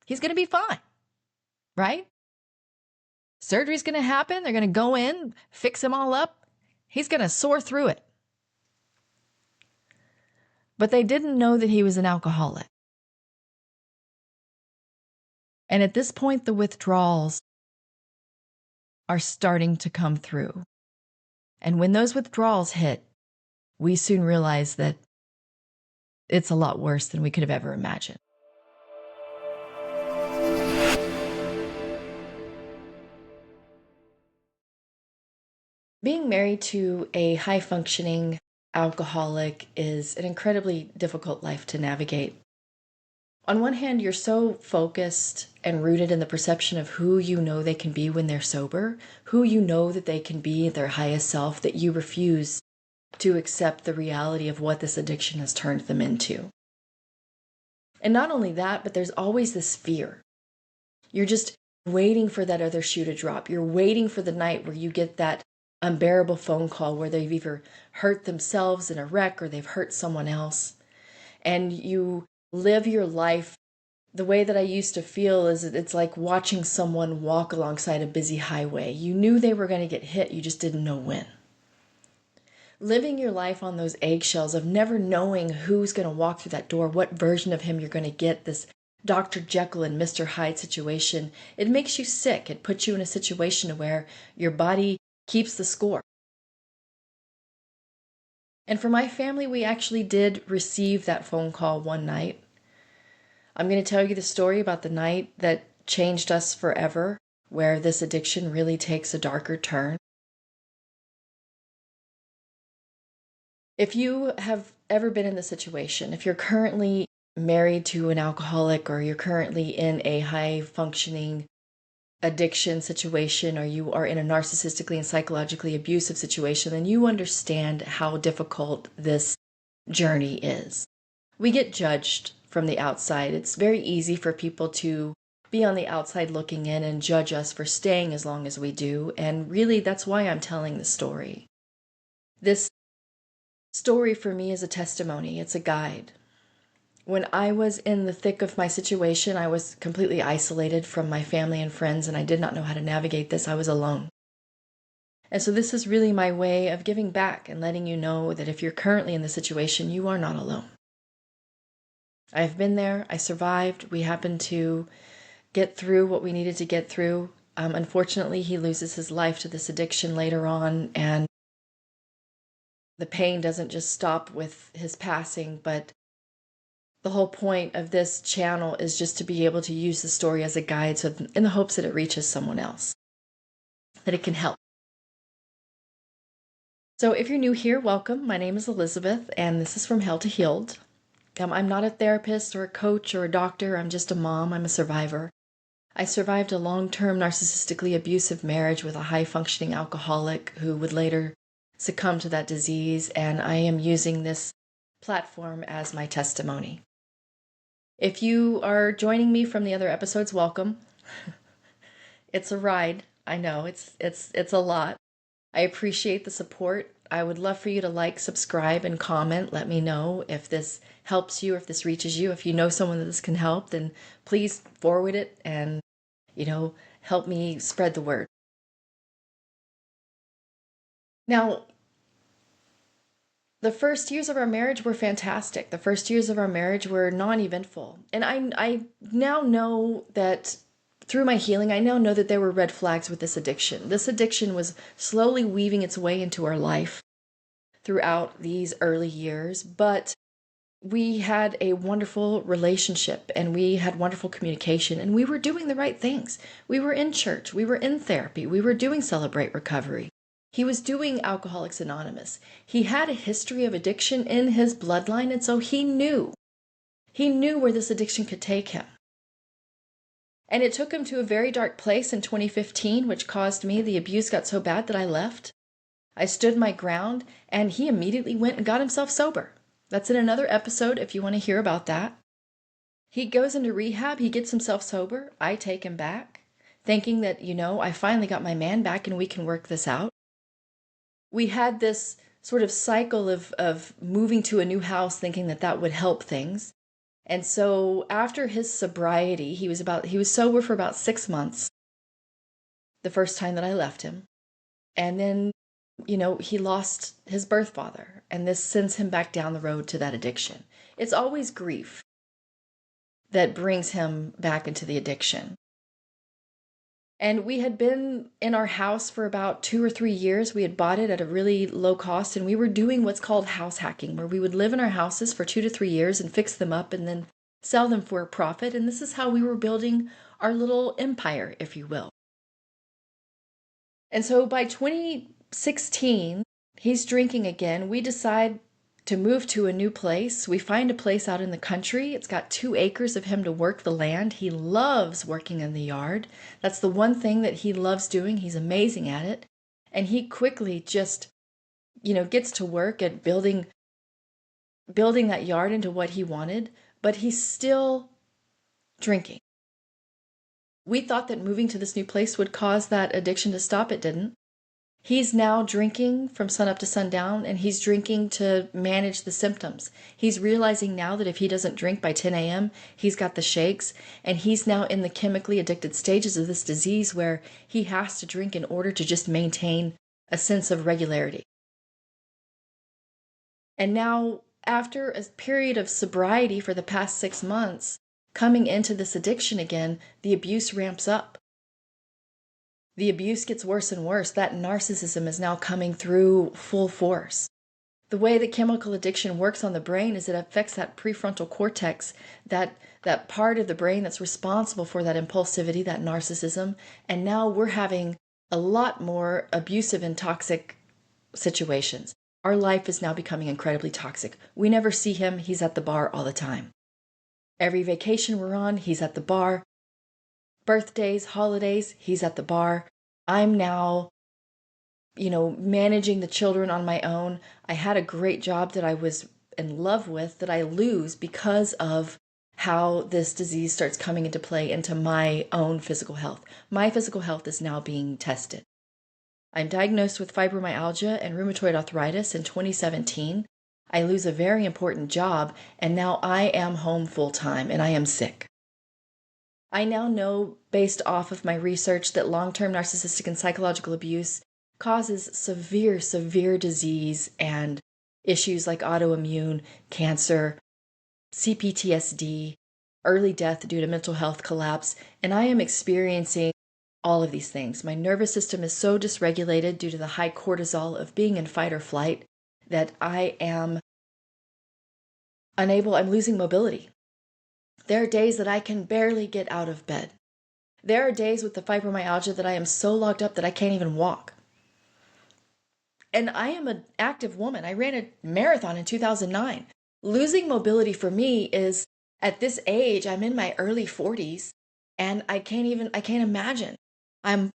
he's going to be fine, right? Surgery's going to happen. They're going to go in, fix him all up. He's going to soar through it. But they didn't know that he was an alcoholic. And at this point, the withdrawals are starting to come through. And when those withdrawals hit, we soon realized that it's a lot worse than we could have ever imagined. Being married to a high-functioning alcoholic is an incredibly difficult life to navigate. On one hand, you're so focused and rooted in the perception of who you know they can be when they're sober, who you know that they can be their highest self, that you refuse to accept the reality of what this addiction has turned them into. And not only that, but there's always this fear. You're just waiting for that other shoe to drop. You're waiting for the night where you get that unbearable phone call where they've either hurt themselves in a wreck or they've hurt someone else. And you live your life the way that I used to feel is it's like watching someone walk alongside a busy highway. You knew they were going to get hit, you just didn't know when. Living your life on those eggshells of never knowing who's going to walk through that door, what version of him you're going to get, this Dr. Jekyll and Mr. Hyde situation, it makes you sick. It puts you in a situation where your body keeps the score. And for my family, we actually did receive that phone call one night. I'm going to tell you the story about the night that changed us forever, where this addiction really takes a darker turn. If you have ever been in this situation, if you're currently married to an alcoholic or you're currently in a high-functioning addiction situation or you are in a narcissistically and psychologically abusive situation, then you understand how difficult this journey is. We get judged from the outside. It's very easy for people to be on the outside looking in and judge us for staying as long as we do, and really that's why I'm telling the story. This story for me is a testimony. It's a guide. When I was in the thick of my situation, I was completely isolated from my family and friends, and I did not know how to navigate this. I was alone. And so this is really my way of giving back and letting you know that if you're currently in the situation, you are not alone. I've been there. I survived. We happened to get through what we needed to get through. Unfortunately, he loses his life to this addiction later on, and the pain doesn't just stop with his passing, but the whole point of this channel is just to be able to use the story as a guide, so in the hopes that it reaches someone else, that it can help. So if you're new here, welcome. My name is Elizabeth, and this is From Hell to Healed. I'm not a therapist or a coach or a doctor. I'm just a mom. I'm a survivor. I survived a long-term narcissistically abusive marriage with a high-functioning alcoholic who would later succumb to that disease, and I am using this platform as my testimony. If you are joining me from the other episodes, welcome. It's a ride. I know it's a lot. I appreciate the support. I would love for you to like, subscribe, and comment. Let me know if this helps you, if this reaches you. If you know someone that this can help, then please forward it and, help me spread the word. Now, the first years of our marriage were fantastic. The first years of our marriage were non-eventful. And I now know that through my healing, I now know that there were red flags with this addiction. This addiction was slowly weaving its way into our life throughout these early years, but we had a wonderful relationship and we had wonderful communication and we were doing the right things. We were in church, we were in therapy, we were doing Celebrate Recovery. He was doing Alcoholics Anonymous. He had a history of addiction in his bloodline, and so he knew where this addiction could take him. And it took him to a very dark place in 2015, which caused me, the abuse got so bad that I left. I stood my ground, and he immediately went and got himself sober. That's in another episode if you want to hear about that. He goes into rehab, he gets himself sober. I take him back, thinking that, I finally got my man back and we can work this out. We had this sort of cycle of moving to a new house thinking that would help things. And so after his sobriety, he was sober for about 6 months the first time that I left him. And then, he lost his birth father, and this sends him back down the road to that addiction. It's always grief that brings him back into the addiction. And we had been in our house for about 2 or 3 years. We had bought it at a really low cost, and we were doing what's called house hacking, where we would live in our houses for 2 to 3 years and fix them up and then sell them for a profit. And this is how we were building our little empire, if you will. And so by 2016, he's drinking again. We decide to move to a new place. We find a place out in the country. It's got 2 acres of him to work the land. He loves working in the yard. That's the one thing that he loves doing. He's amazing at it. And he quickly just, gets to work at building that yard into what he wanted, but he's still drinking. We thought that moving to this new place would cause that addiction to stop. It didn't. He's now drinking from sun up to sundown, and he's drinking to manage the symptoms. He's realizing now that if he doesn't drink by 10 a.m., he's got the shakes, and he's now in the chemically addicted stages of this disease where he has to drink in order to just maintain a sense of regularity. And now, after a period of sobriety for the past 6 months, coming into this addiction again, the abuse ramps up. The abuse gets worse and worse. That narcissism is now coming through full force. The way that chemical addiction works on the brain is it affects that prefrontal cortex, that part of the brain that's responsible for that impulsivity, that narcissism. And now we're having a lot more abusive and toxic situations. Our life is now becoming incredibly toxic. We never see him. He's at the bar all the time. Every vacation we're on, he's at the bar. Birthdays, holidays, he's at the bar. I'm now, managing the children on my own. I had a great job that I was in love with that I lose because of how this disease starts coming into play into my own physical health. My physical health is now being tested. I'm diagnosed with fibromyalgia and rheumatoid arthritis in 2017. I lose a very important job, and now I am home full time and I am sick. I now know, based off of my research, that long-term narcissistic and psychological abuse causes severe, severe disease and issues like autoimmune, cancer, CPTSD, early death due to mental health collapse, and I am experiencing all of these things. My nervous system is so dysregulated due to the high cortisol of being in fight or flight that I am unable, I'm losing mobility. There are days that I can barely get out of bed. There are days with the fibromyalgia that I am so locked up that I can't even walk. And I am an active woman. I ran a marathon in 2009. Losing mobility for me is, at this age, I'm in my early 40s, and I can't imagine. I'm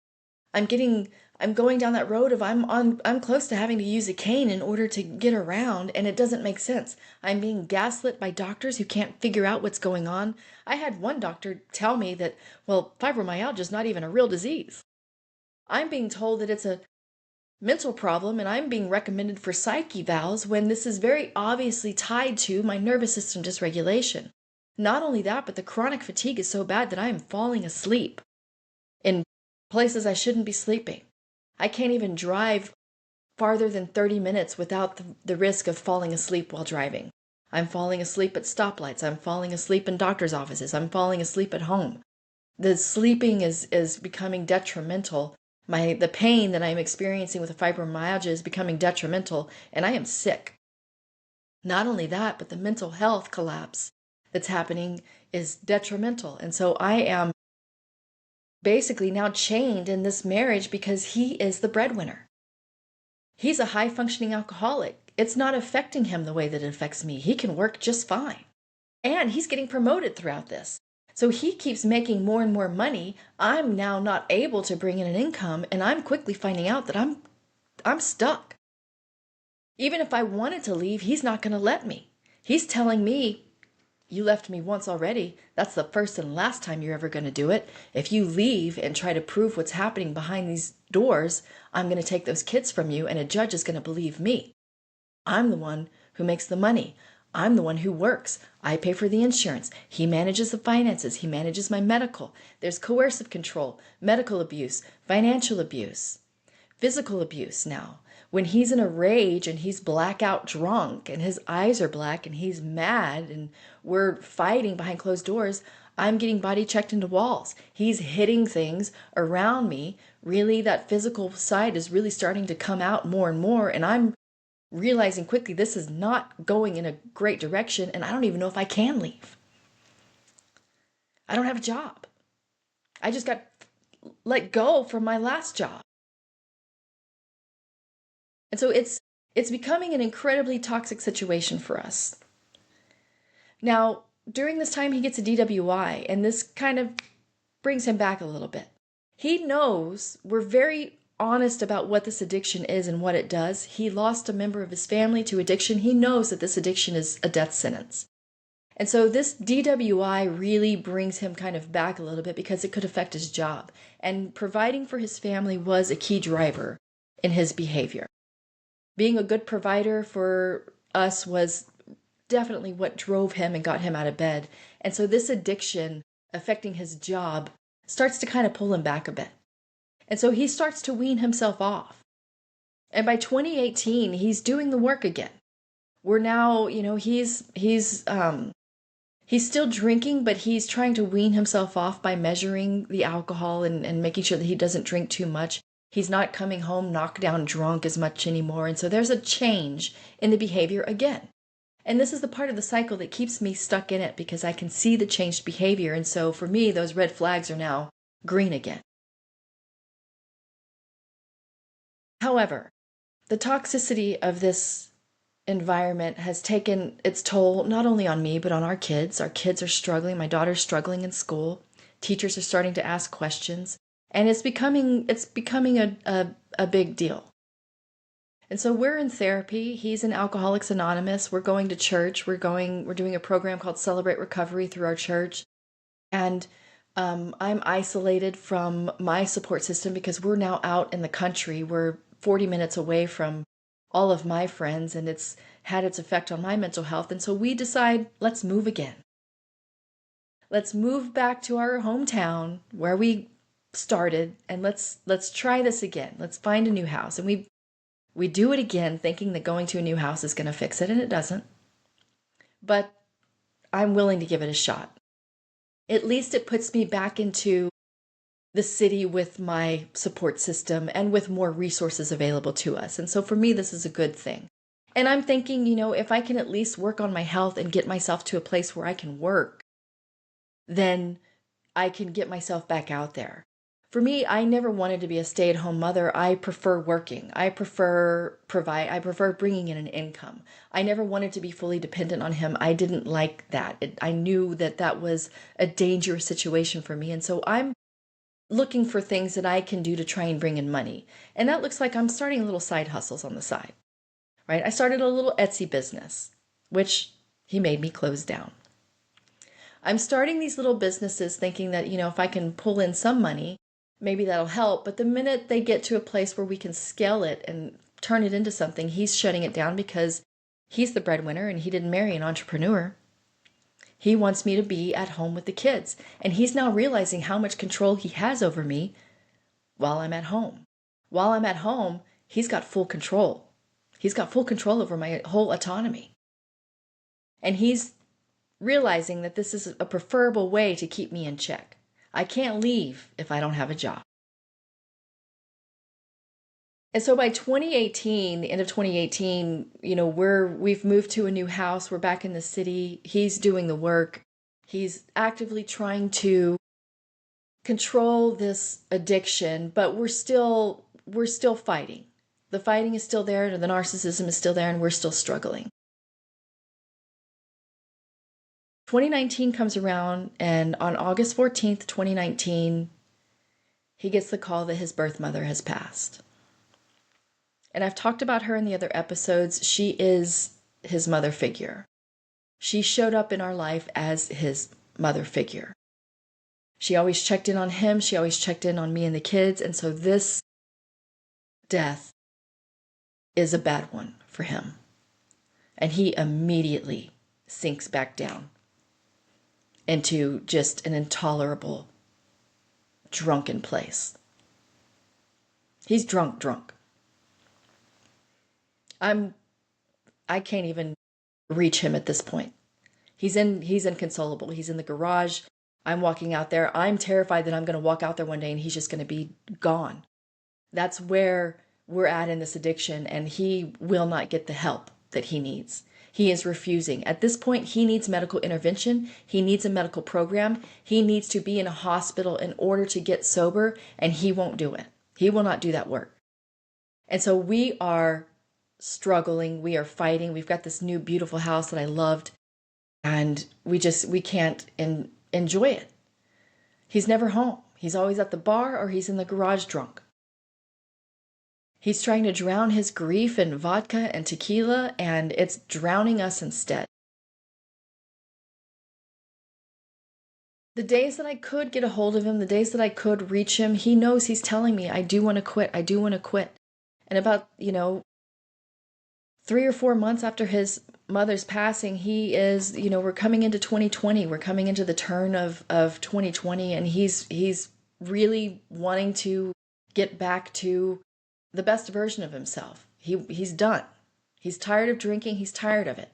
going down that road of I'm close to having to use a cane in order to get around, and it doesn't make sense. I'm being gaslit by doctors who can't figure out what's going on. I had one doctor tell me that, fibromyalgia is not even a real disease. I'm being told that it's a mental problem, and I'm being recommended for psych evals when this is very obviously tied to my nervous system dysregulation. Not only that, but the chronic fatigue is so bad that I am falling asleep in places I shouldn't be sleeping. I can't even drive farther than 30 minutes without the risk of falling asleep while driving. I'm falling asleep at stoplights. I'm falling asleep in doctor's offices. I'm falling asleep at home. The sleeping is becoming detrimental. The pain that I'm experiencing with the fibromyalgia is becoming detrimental, and I am sick. Not only that, but the mental health collapse that's happening is detrimental. And so I am basically now chained in this marriage because he is the breadwinner. He's a high-functioning alcoholic. It's not affecting him the way that it affects me. He can work just fine. And he's getting promoted throughout this. So he keeps making more and more money. I'm now not able to bring in an income, and I'm quickly finding out that I'm stuck. Even if I wanted to leave, he's not going to let me. He's telling me, you left me once already. That's the first and last time you're ever going to do it. If you leave and try to prove what's happening behind these doors, I'm going to take those kids from you, and a judge is going to believe me. I'm the one who makes the money. I'm the one who works. I pay for the insurance. He manages the finances. He manages my medical. There's coercive control, medical abuse, financial abuse, physical abuse now. When he's in a rage and he's blackout drunk and his eyes are black and he's mad and we're fighting behind closed doors, I'm getting body checked into walls. He's hitting things around me. Really, that physical side is really starting to come out more and more. And I'm realizing quickly this is not going in a great direction. And I don't even know if I can leave. I don't have a job. I just got let go from my last job. And so it's becoming an incredibly toxic situation for us. Now, during this time, he gets a DWI, and this kind of brings him back a little bit. He knows we're very honest about what this addiction is and what it does. He lost a member of his family to addiction. He knows that this addiction is a death sentence. And so this DWI really brings him kind of back a little bit because it could affect his job. And providing for his family was a key driver in his behavior. Being a good provider for us was definitely what drove him and got him out of bed. And so this addiction affecting his job starts to kind of pull him back a bit. And so he starts to wean himself off. And by 2018, he's doing the work again. We're now, he's still drinking, but he's trying to wean himself off by measuring the alcohol and making sure that he doesn't drink too much. He's not coming home knocked down drunk as much anymore. And so there's a change in the behavior again. And this is the part of the cycle that keeps me stuck in it because I can see the changed behavior. And so for me, those red flags are now green again. However, the toxicity of this environment has taken its toll not only on me, but on our kids. Our kids are struggling. My daughter's struggling in school. Teachers are starting to ask questions. And it's becoming a big deal. And so we're in therapy. He's in Alcoholics Anonymous. We're going to church. We're doing a program called Celebrate Recovery through our church. And I'm isolated from my support system because we're now out in the country. We're 40 minutes away from all of my friends, and it's had its effect on my mental health. And so we decide, let's move again. Let's move back to our hometown where we started, and let's try this again. Let's find a new house. And we do it again, thinking that going to a new house is going to fix it, and it doesn't. But I'm willing to give it a shot. At least it puts me back into the city with my support system and with more resources available to us. And so for me, this is a good thing. And I'm thinking, if I can at least work on my health and get myself to a place where I can work, then I can get myself back out there. For me, I never wanted to be a stay-at-home mother. I prefer working. I prefer bringing in an income. I never wanted to be fully dependent on him. I didn't like that. I knew that was a dangerous situation for me. And so I'm looking for things that I can do to try and bring in money. And that looks like I'm starting little side hustles on the side, right? I started a little Etsy business, which he made me close down. I'm starting these little businesses thinking that, if I can pull in some money, maybe that'll help. But the minute they get to a place where we can scale it and turn it into something, he's shutting it down because he's the breadwinner and he didn't marry an entrepreneur. He wants me to be at home with the kids. And he's now realizing how much control he has over me while I'm at home. While I'm at home, he's got full control. He's got full control over my whole autonomy. And he's realizing that this is a preferable way to keep me in check. I can't leave if I don't have a job. And so by 2018, the end of 2018, we've moved to a new house. We're back in the city. He's doing the work. He's actively trying to control this addiction, but we're still fighting. The fighting is still there, and the narcissism is still there, and we're still struggling. 2019 comes around, and on August 14th, 2019, he gets the call that his birth mother has passed. And I've talked about her in the other episodes. She is his mother figure. She showed up in our life as his mother figure. She always checked in on him. She always checked in on me and the kids. And so this death is a bad one for him. And he immediately sinks back down into just an intolerable, drunken place. He's drunk. I can't even reach him at this point. He's inconsolable. He's in the garage. I'm walking out there. I'm terrified that I'm going to walk out there one day and he's just going to be gone. That's where we're at in this addiction, and he will not get the help that he needs. He is refusing. At this point, he needs medical intervention. He needs a medical program. He needs to be in a hospital in order to get sober, and he won't do it. He will not do that work. And so we are struggling. We are fighting. We've got this new beautiful house that I loved, and we can't enjoy it. He's never home. He's always at the bar or he's in the garage drunk. He's trying to drown his grief in vodka and tequila, and it's drowning us instead. The days that I could get a hold of him, the days that I could reach him, he knows he's telling me, I do want to quit. I do want to quit. And about, 3 or 4 months after his mother's passing, he is, we're coming into 2020. We're coming into the turn of 2020, and he's really wanting to get back to the best version of himself. He's done. He's tired of drinking. He's tired of it.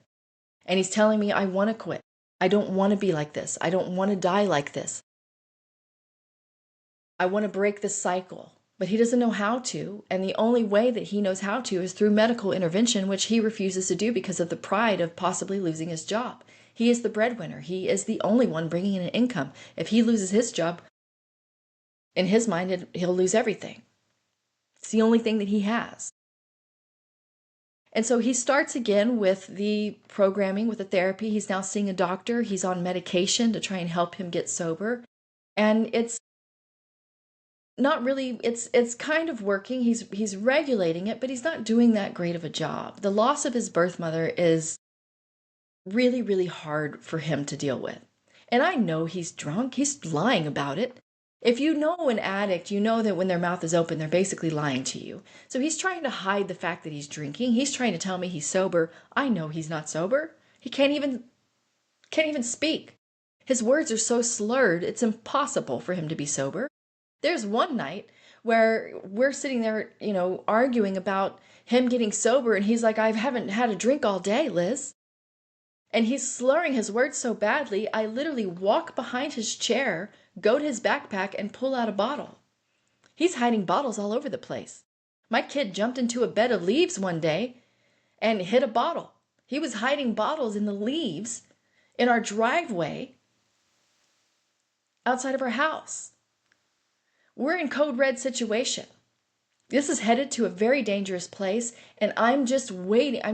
And he's telling me, I want to quit. I don't want to be like this. I don't want to die like this. I want to break this cycle. But he doesn't know how to. And the only way that he knows how to is through medical intervention, which he refuses to do because of the pride of possibly losing his job. He is the breadwinner. He is the only one bringing in an income. If he loses his job, in his mind, he'll lose everything. It's the only thing that he has. And so he starts again with the programming, with the therapy. He's now seeing a doctor. He's on medication to try and help him get sober. And it's not really, it's kind of working. He's regulating it, but he's not doing that great of a job. The loss of his birth mother is really, really hard for him to deal with. And I know he's drunk. He's lying about it. If you know an addict, you know that when their mouth is open, they're basically lying to you. So he's trying to hide the fact that he's drinking. He's trying to tell me he's sober. I know he's not sober. He can't even speak. His words are so slurred, it's impossible for him to be sober. There's one night where we're sitting there, arguing about him getting sober, and he's like, I haven't had a drink all day, Liz. And he's slurring his words so badly, I literally walk behind his chair, go to his backpack, and pull out a bottle. He's hiding bottles all over the place. My kid jumped into a bed of leaves one day and hit a bottle. He was hiding bottles in the leaves in our driveway outside of our house. We're in code red situation. This is headed to a very dangerous place, and I'm just waiting. I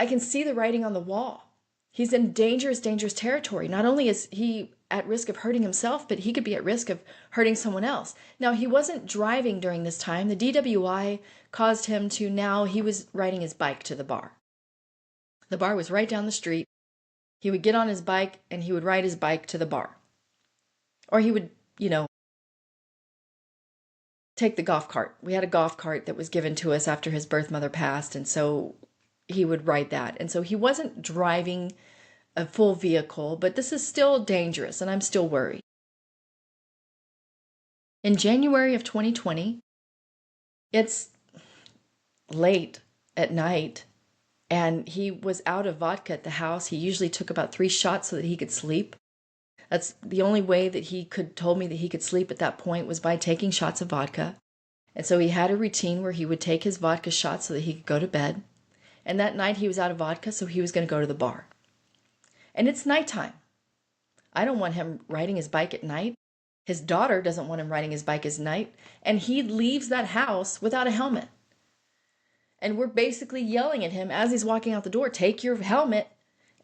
can see the writing on the wall. He's in dangerous territory. Not only is he at risk of hurting himself, but he could be at risk of hurting someone else. Now, he wasn't driving during this time. The DWI caused him to, now he was riding his bike to the bar. The bar was right down the street. He would get on his bike and he would ride his bike to the bar. Or he would, take the golf cart. We had a golf cart that was given to us after his birth mother passed, and so he would ride that. And so he wasn't driving a full vehicle, but this is still dangerous, and I'm still worried. In January of 2020, it's late at night, and he was out of vodka at the house. He usually took about 3 shots so that he could sleep. That's the only way that he told me that he could sleep at that point, was by taking shots of vodka. And so he had a routine where he would take his vodka shots so that he could go to bed. And that night he was out of vodka, so he was going to go to the bar. And it's nighttime. I don't want him riding his bike at night. His daughter doesn't want him riding his bike at night. And he leaves that house without a helmet. And we're basically yelling at him as he's walking out the door, take your helmet.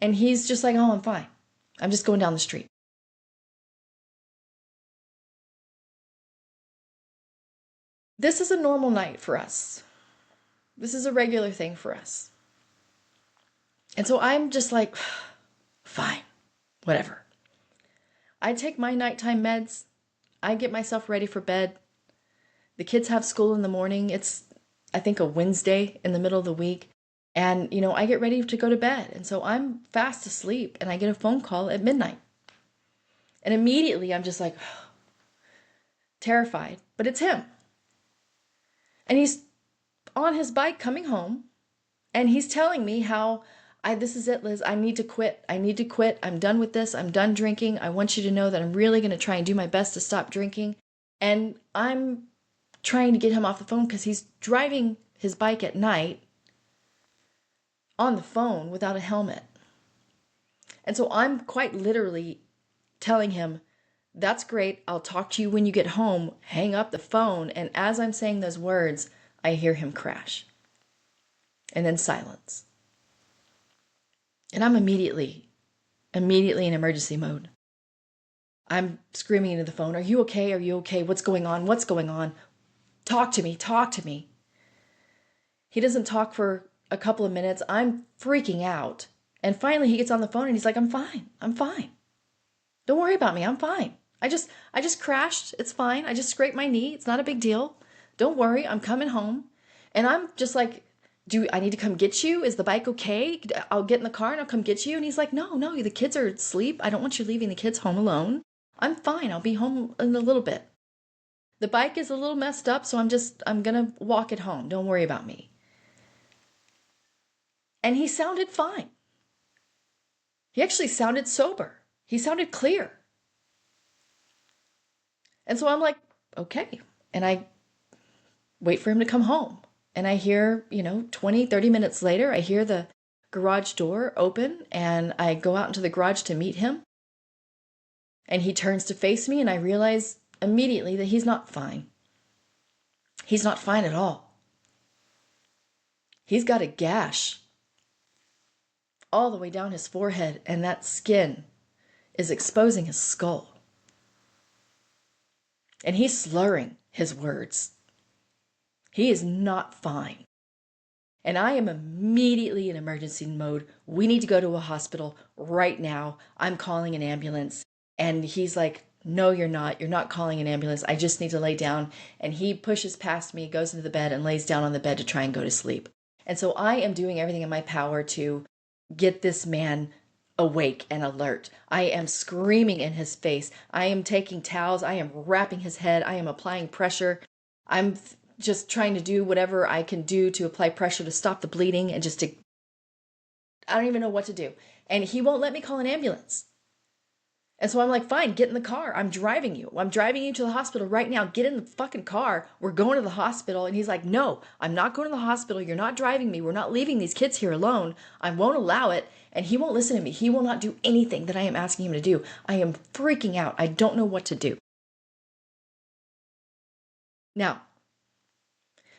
And he's just like, oh, I'm fine. I'm just going down the street. This is a normal night for us. This is a regular thing for us. And so I'm just like, fine, whatever. I take my nighttime meds. I get myself ready for bed. The kids have school in the morning. It's, I think, a Wednesday in the middle of the week. And, I get ready to go to bed. And so I'm fast asleep and I get a phone call at midnight. And immediately I'm just like terrified, but it's him. And he's on his bike coming home and he's telling me how this is it, Liz. I need to quit. I need to quit. I'm done with this. I'm done drinking. I want you to know that I'm really going to try and do my best to stop drinking. And I'm trying to get him off the phone because he's driving his bike at night on the phone without a helmet. And so I'm quite literally telling him, that's great. I'll talk to you when you get home. Hang up the phone. And as I'm saying those words, I hear him crash. And then silence. And I'm immediately in emergency mode. I'm screaming into the phone, are you okay? Are you okay? What's going on? What's going on? Talk to me. Talk to me. He doesn't talk for a couple of minutes. I'm freaking out. And finally he gets on the phone and he's like, I'm fine. I'm fine. Don't worry about me. I'm fine. I just crashed. It's fine. I just scraped my knee. It's not a big deal. Don't worry. I'm coming home. And I'm just like, do I need to come get you? Is the bike okay? I'll get in the car and I'll come get you. And he's like, no, the kids are asleep. I don't want you leaving the kids home alone. I'm fine. I'll be home in a little bit. The bike is a little messed up, so I'm going to walk it home. Don't worry about me. And he sounded fine. He actually sounded sober. He sounded clear. And so I'm like, okay. And I wait for him to come home. And I hear, 20, 30 minutes later, I hear the garage door open and I go out into the garage to meet him. And he turns to face me and I realize immediately that he's not fine. He's not fine at all. He's got a gash all the way down his forehead and that skin is exposing his skull. And he's slurring his words. He is not fine. And I am immediately in emergency mode. We need to go to a hospital right now. I'm calling an ambulance. And he's like, no, you're not. You're not calling an ambulance. I just need to lay down. And he pushes past me, goes into the bed and lays down on the bed to try and go to sleep. And so I am doing everything in my power to get this man awake and alert. I am screaming in his face. I am taking towels. I am wrapping his head. I am applying pressure. I'm just trying to do whatever I can do to apply pressure to stop the bleeding and I don't even know what to do. And he won't let me call an ambulance. And so I'm like, fine, get in the car. I'm driving you. I'm driving you to the hospital right now. Get in the fucking car. We're going to the hospital. And he's like, no, I'm not going to the hospital. You're not driving me. We're not leaving these kids here alone. I won't allow it. And he won't listen to me. He will not do anything that I am asking him to do. I am freaking out. I don't know what to do. Now,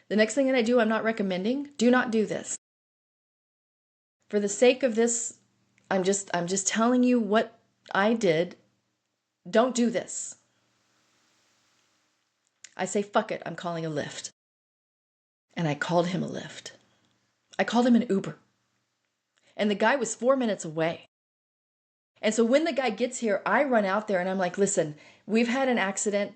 the next thing that I do, I'm not recommending. Do not do this. For the sake of this, I'm just telling you what I did. Don't do this. I say, fuck it, I'm calling a Lyft. And I called him a Lyft. I called him an Uber. And the guy was 4 minutes away. And so when the guy gets here, I run out there and I'm like, listen, we've had an accident.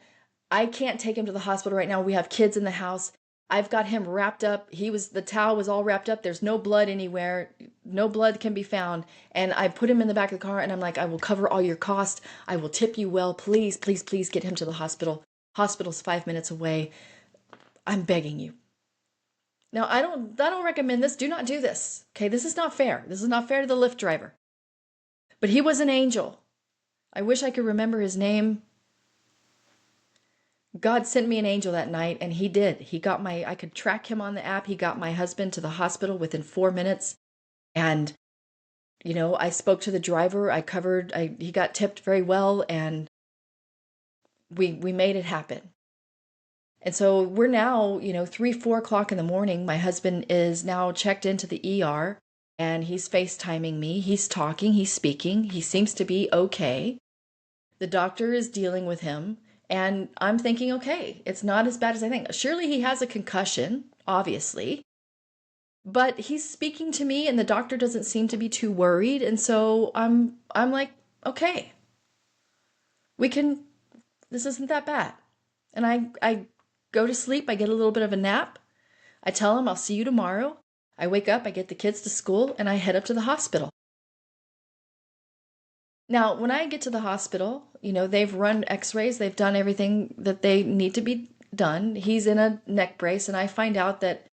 I can't take him to the hospital right now. We have kids in the house. I've got him wrapped up. The towel was all wrapped up. There's no blood anywhere. No blood can be found. And I put him in the back of the car and I'm like, I will cover all your costs. I will tip you well. Please, please, please get him to the hospital. Hospital's 5 minutes away. I'm begging you. Now, I don't recommend this. Do not do this. Okay, this is not fair. This is not fair to the Lyft driver. But he was an angel. I wish I could remember his name. God sent me an angel that night, and he did. I could track him on the app. He got my husband to the hospital within 4 minutes. And, I spoke to the driver. He got tipped very well, and we made it happen. And so we're now, 3, 4 o'clock in the morning. My husband is now checked into the ER, and he's FaceTiming me. He's talking, he's speaking. He seems to be okay. The doctor is dealing with him. And I'm thinking, okay, it's not as bad as I think. Surely he has a concussion, obviously. But he's speaking to me and the doctor doesn't seem to be too worried. And so I'm like, okay, this isn't that bad. And I go to sleep. I get a little bit of a nap. I tell him I'll see you tomorrow. I wake up, I get the kids to school, and I head up to the hospital. Now, when I get to the hospital, they've run x-rays, they've done everything that they need to be done. He's in a neck brace, and I find out that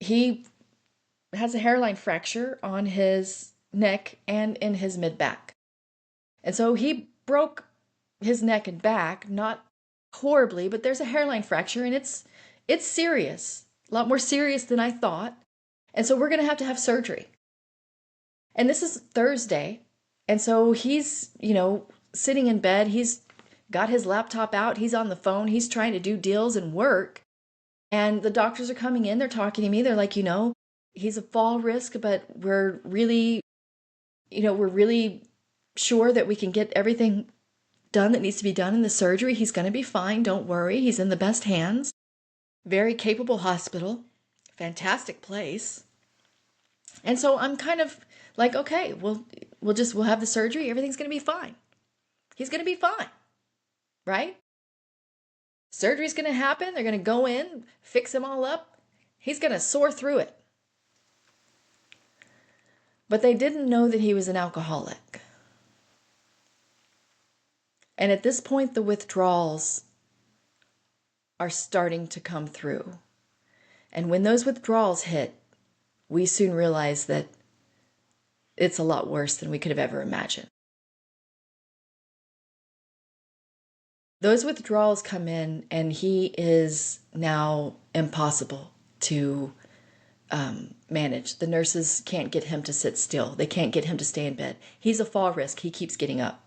he has a hairline fracture on his neck and in his mid-back. And so he broke his neck and back, not horribly, but there's a hairline fracture, and it's serious, a lot more serious than I thought. And so we're going to have surgery. And this is Thursday. And so he's, sitting in bed. He's got his laptop out. He's on the phone. He's trying to do deals and work. And the doctors are coming in. They're talking to me. They're like, he's a fall risk, but we're really sure that we can get everything done that needs to be done in the surgery. He's going to be fine. Don't worry. He's in the best hands. Very capable hospital. Fantastic place. And so I'm kind of like, okay, we'll have the surgery. Everything's going to be fine. He's going to be fine, right? Surgery's going to happen. They're going to go in, fix him all up. He's going to soar through it. But they didn't know that he was an alcoholic. And at this point, the withdrawals are starting to come through. And when those withdrawals hit, we soon realize that it's a lot worse than we could have ever imagined. Those withdrawals come in, and he is now impossible to manage. The nurses can't get him to sit still. They can't get him to stay in bed. He's a fall risk. He keeps getting up.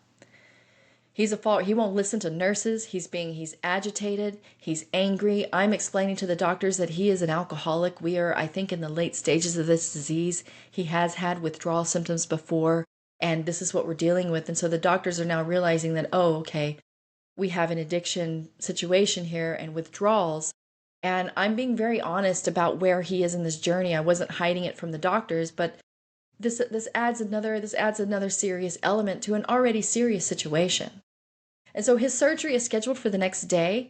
He won't listen to nurses. He's agitated. He's angry. I'm explaining to the doctors that he is an alcoholic. We are, I think, in the late stages of this disease. He has had withdrawal symptoms before, and this is what we're dealing with. And so the doctors are now realizing that, oh, okay, we have an addiction situation here and withdrawals. And I'm being very honest about where he is in this journey. I wasn't hiding it from the doctors, but this adds another serious element to an already serious situation. And so his surgery is scheduled for the next day.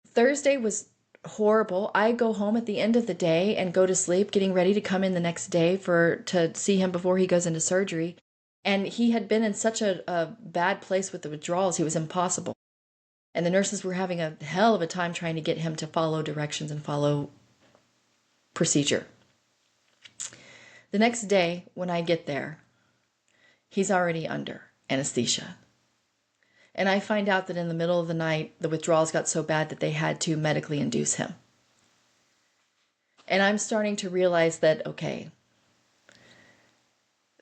Thursday was horrible. I go home at the end of the day and go to sleep, getting ready to come in the next day to see him before he goes into surgery. And he had been in such a bad place with the withdrawals, he was impossible. And the nurses were having a hell of a time trying to get him to follow directions and follow procedure. The next day, when I get there, he's already under anesthesia. And I find out that in the middle of the night, the withdrawals got so bad that they had to medically induce him. And I'm starting to realize that, okay,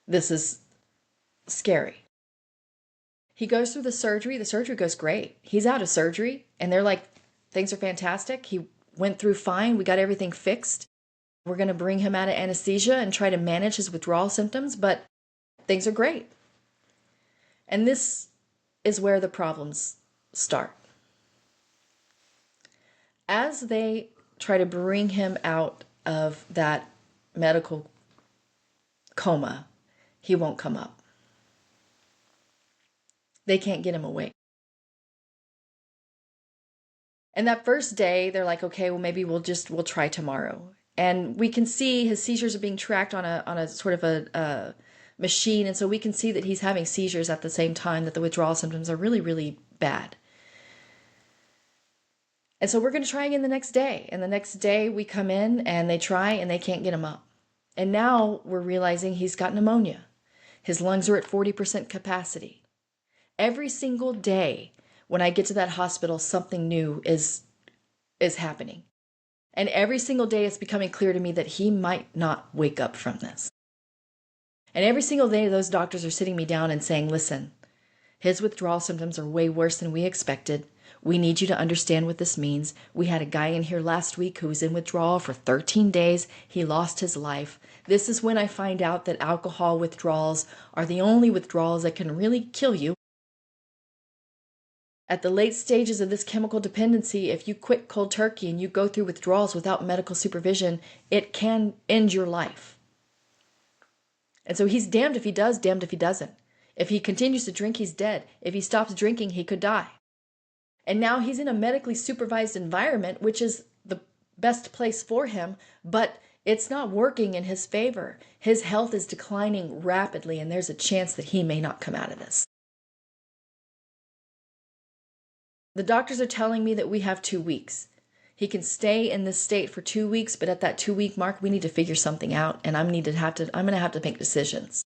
this is scary. He goes through the surgery. The surgery goes great. He's out of surgery, and they're like, things are fantastic. He went through fine. We got everything fixed. We're going to bring him out of anesthesia and try to manage his withdrawal symptoms, but things are great. And this is where the problems start. As they try to bring him out of that medical coma, he won't come up. They can't get him awake. And that first day, they're like, okay, well, maybe we'll try tomorrow. And we can see his seizures are being tracked on a sort of a machine. And so we can see that he's having seizures at the same time that the withdrawal symptoms are really, really bad. And so we're going to try again the next day. And the next day we come in and they try and they can't get him up. And now we're realizing he's got pneumonia. His lungs are at 40% capacity. Every single day when I get to that hospital, something new is happening. And every single day it's becoming clear to me that he might not wake up from this. And every single day those doctors are sitting me down and saying, listen, his withdrawal symptoms are way worse than we expected. We need you to understand what this means. We had a guy in here last week who was in withdrawal for 13 days. He lost his life. This is when I find out that alcohol withdrawals are the only withdrawals that can really kill you. At the late stages of this chemical dependency, if you quit cold turkey and you go through withdrawals without medical supervision, it can end your life. And so he's damned if he does, damned if he doesn't. If he continues to drink, he's dead. If he stops drinking, he could die. And now he's in a medically supervised environment, which is the best place for him, but It's not working in his favor. His health is declining rapidly, and there's a chance that he may not come out of this. The doctors are telling me that we have 2 weeks. He can stay in this state for 2 weeks, but at that 2-week mark, we need to figure something out, and I'm going to have to make decisions.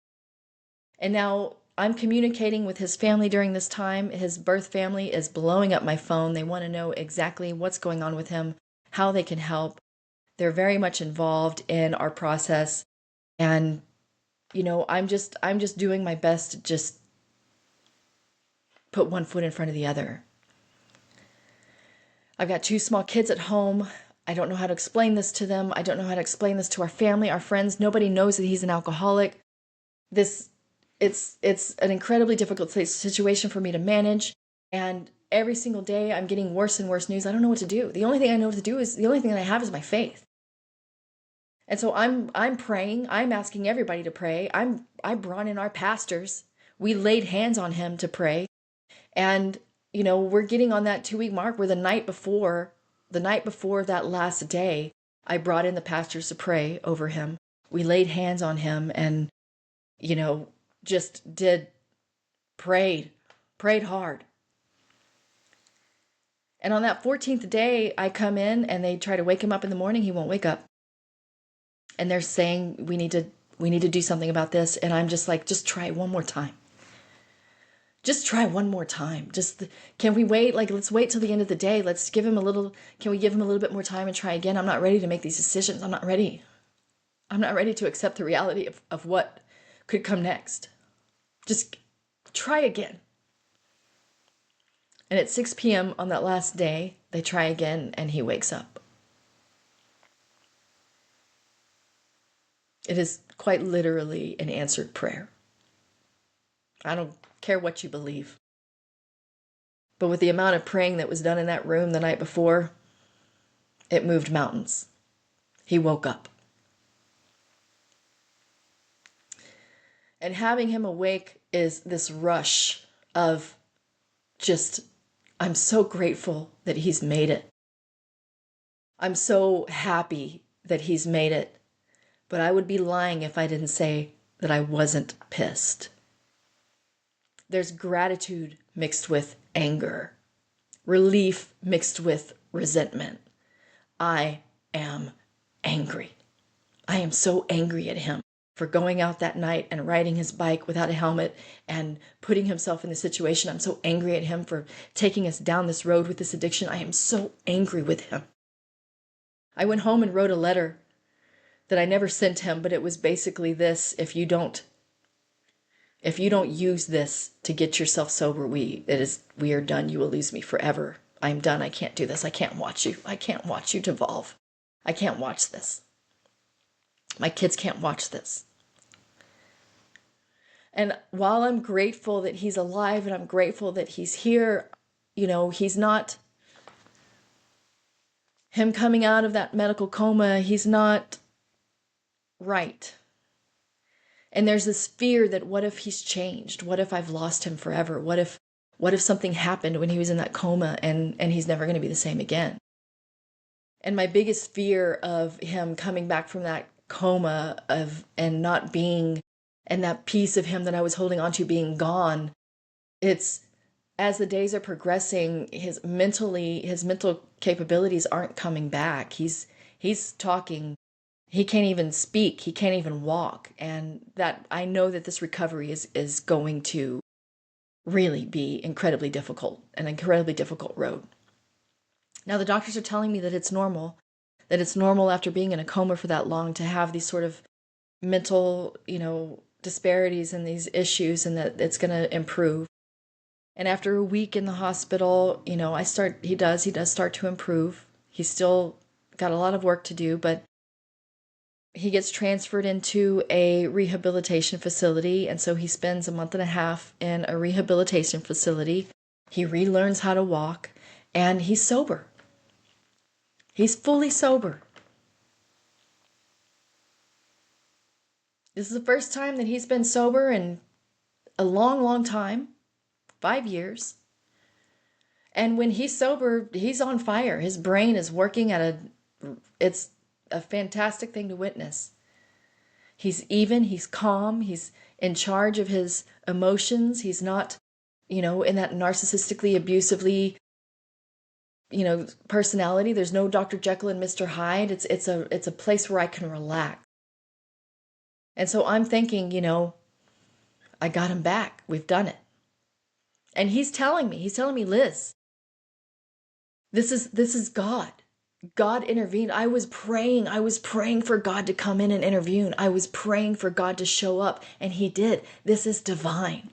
And now I'm communicating with his family during this time. His birth family is blowing up my phone. They want to know exactly what's going on with him, how they can help. They're very much involved in our process. And, I'm just doing my best to just put one foot in front of the other. I've got 2 small kids at home. I don't know how to explain this to them. I don't know how to explain this to our family, our friends. Nobody knows that he's an alcoholic. It's an incredibly difficult situation for me to manage. And every single day I'm getting worse and worse news. I don't know what to do. The only thing I know what to do is, the only thing that I have is my faith. And so I'm praying. I'm asking everybody to pray. I brought in our pastors. We laid hands on him to pray. And we're getting on that 2-week mark where the night before that last day, I brought in the pastors to pray over him. We laid hands on him and, just prayed hard. And on that 14th day, I come in and they try to wake him up in the morning. He won't wake up. And they're saying, we need to do something about this. And I'm just like, just try one more time. Just try one more time. Can we wait? Let's wait till the end of the day. Can we give him a little bit more time and try again? I'm not ready to make these decisions. I'm not ready. I'm not ready to accept the reality of what could come next. Just try again. And at 6 p.m. on that last day, they try again and he wakes up. It is quite literally an answered prayer. I don't care what you believe. But with the amount of praying that was done in that room the night before, it moved mountains. He woke up. And having him awake is this rush of just, I'm so grateful that he's made it. I'm so happy that he's made it. But I would be lying if I didn't say that I wasn't pissed. There's gratitude mixed with anger, relief mixed with resentment. I am angry. I am so angry at him for going out that night and riding his bike without a helmet and putting himself in the situation. I'm so angry at him for taking us down this road with this addiction. I am so angry with him. I went home and wrote a letter that I never sent him, but it was basically this: if you don't use this to get yourself sober, we are done. You will lose me forever. I'm done. I can't do this. I can't watch you. I can't watch you devolve. I can't watch this. My kids can't watch this. And while I'm grateful that he's alive and I'm grateful that he's here, he's not, him coming out of that medical coma, he's not right. And there's this fear that what if he's changed? What if I've lost him forever? What if something happened when he was in that coma and he's never going to be the same again? And my biggest fear of him coming back from that coma and not being, and that piece of him that I was holding on to being gone, it's, as the days are progressing, his mental capabilities aren't coming back. He's talking. He can't even speak. He can't even walk. And that I know that this recovery is going to really be incredibly difficult, an incredibly difficult road. Now, the doctors are telling me that it's normal after being in a coma for that long to have these sort of mental, disparities and these issues, and that it's going to improve. And after a week in the hospital, he does start to improve. He's still got a lot of work to do, but he gets transferred into a rehabilitation facility, and so he spends a month and a half in a rehabilitation facility. He relearns how to walk, and he's sober. He's fully sober. This is the first time that he's been sober in a long, long time, 5 years. And when he's sober, he's on fire. His brain is working it's a fantastic thing to witness. He's even, he's calm, he's in charge of his emotions. He's not, in that narcissistically, abusively, personality. There's no Dr. Jekyll and Mr. Hyde. It's a place where I can relax. And so I'm thinking, I got him back. We've done it. And he's telling me, Liz, this is God. God intervened. I was praying for God to come in and intervene. I was praying for God to show up, and he did. This is divine.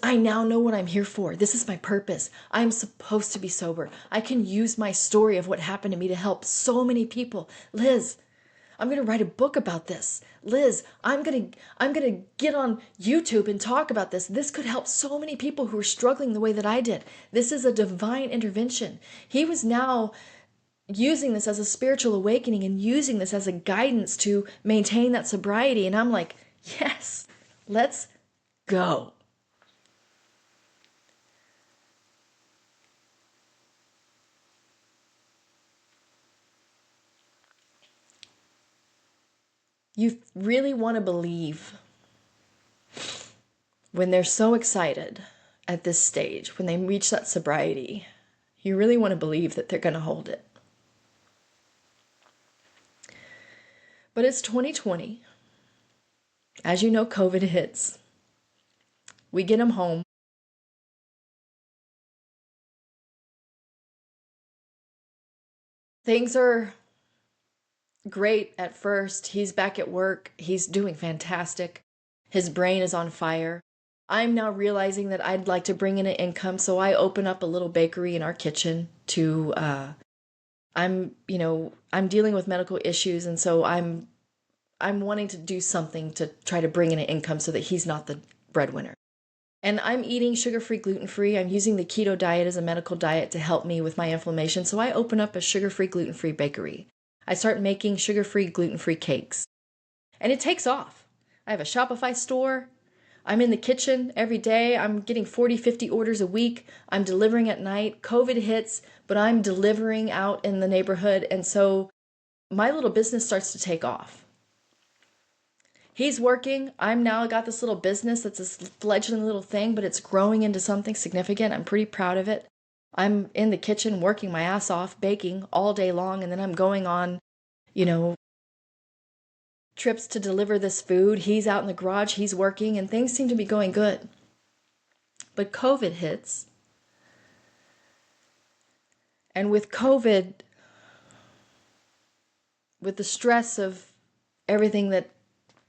I now know what I'm here for. This is my purpose. I'm supposed to be sober. I can use my story of what happened to me to help so many people. Liz, I'm going to write a book about this. Liz, I'm going to get on YouTube and talk about this. This could help so many people who are struggling the way that I did. This is a divine intervention. He was now using this as a spiritual awakening and using this as a guidance to maintain that sobriety. And I'm like, yes, let's go. You really want to believe when they're so excited at this stage, when they reach that sobriety, you really want to believe that they're going to hold it. But it's 2020. As you know, COVID hits. We get him home. Things are great at first. He's back at work. He's doing fantastic. His brain is on fire. I'm now realizing that I'd like to bring in an income, so I open up a little bakery in our kitchen to, I'm dealing with medical issues, and so I'm wanting to do something to try to bring in an income so that he's not the breadwinner. And I'm eating sugar-free, gluten-free. I'm using the keto diet as a medical diet to help me with my inflammation, so I open up a sugar-free, gluten-free bakery. I start making sugar-free, gluten-free cakes. And it takes off. I have a Shopify store. I'm in the kitchen every day. I'm getting 40, 50 orders a week. I'm delivering at night. COVID hits, but I'm delivering out in the neighborhood. And so my little business starts to take off. He's working. I'm now got this little business that's a fledgling little thing, but it's growing into something significant. I'm pretty proud of it. I'm in the kitchen working my ass off, baking all day long, and then I'm going on, trips to deliver this food. He's out in the garage, he's working, and things seem to be going good. But COVID hits. And with COVID, with the stress of everything, that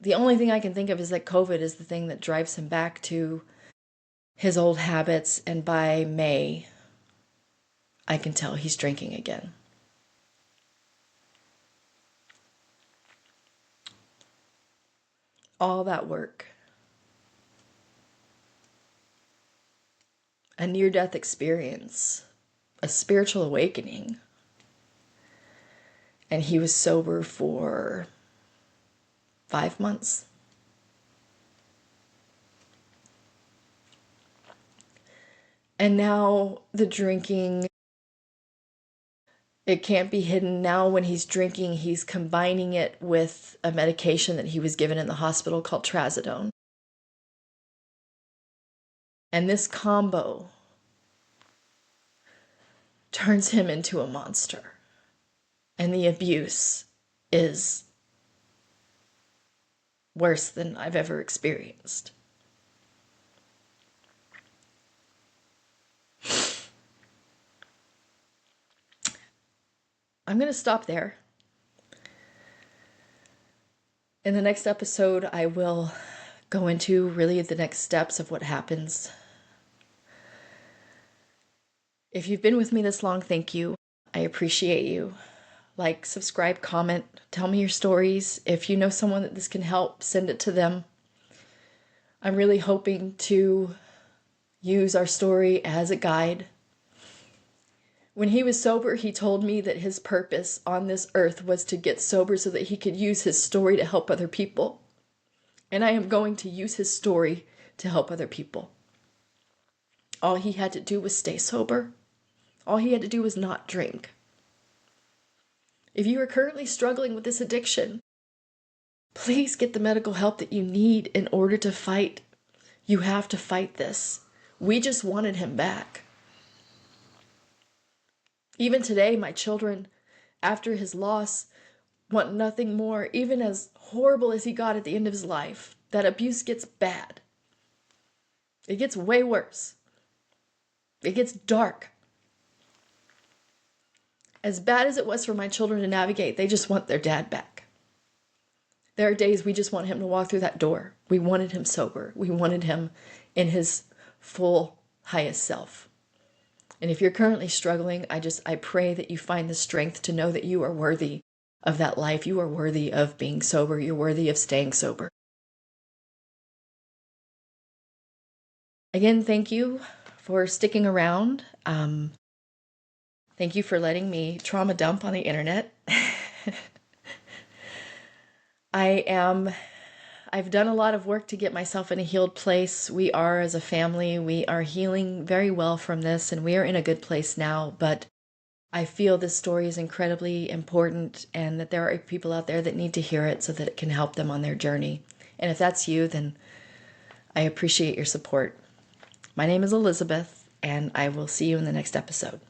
the only thing I can think of is that COVID is the thing that drives him back to his old habits. And by May, I can tell he's drinking again. All that work, a near-death experience, a spiritual awakening, and he was sober for 5 months. And now the drinking, it can't be hidden. Now when he's drinking, he's combining it with a medication that he was given in the hospital called trazodone. And this combo turns him into a monster. And the abuse is worse than I've ever experienced. I'm going to stop there. In the next episode, I will go into really the next steps of what happens. If you've been with me this long, thank you. I appreciate you. Like, subscribe, comment, tell me your stories. If you know someone that this can help, send it to them. I'm really hoping to use our story as a guide. When he was sober, he told me that his purpose on this earth was to get sober so that he could use his story to help other people. And I am going to use his story to help other people. All he had to do was stay sober. All he had to do was not drink. If you are currently struggling with this addiction, please get the medical help that you need in order to fight. You have to fight this. We just wanted him back. Even today, my children, after his loss, want nothing more, even as horrible as he got at the end of his life. That abuse gets bad. It gets way worse. It gets dark. As bad as it was for my children to navigate, they just want their dad back. There are days we just want him to walk through that door. We wanted him sober. We wanted him in his full, highest self. And if you're currently struggling, I pray that you find the strength to know that you are worthy of that life. You are worthy of being sober. You're worthy of staying sober. Again, thank you for sticking around. Thank you for letting me trauma dump on the internet. I've done a lot of work to get myself in a healed place. We are, as a family, we are healing very well from this, and we are in a good place now. But I feel this story is incredibly important, and that there are people out there that need to hear it so that it can help them on their journey. And if that's you, then I appreciate your support. My name is Elizabeth, and I will see you in the next episode.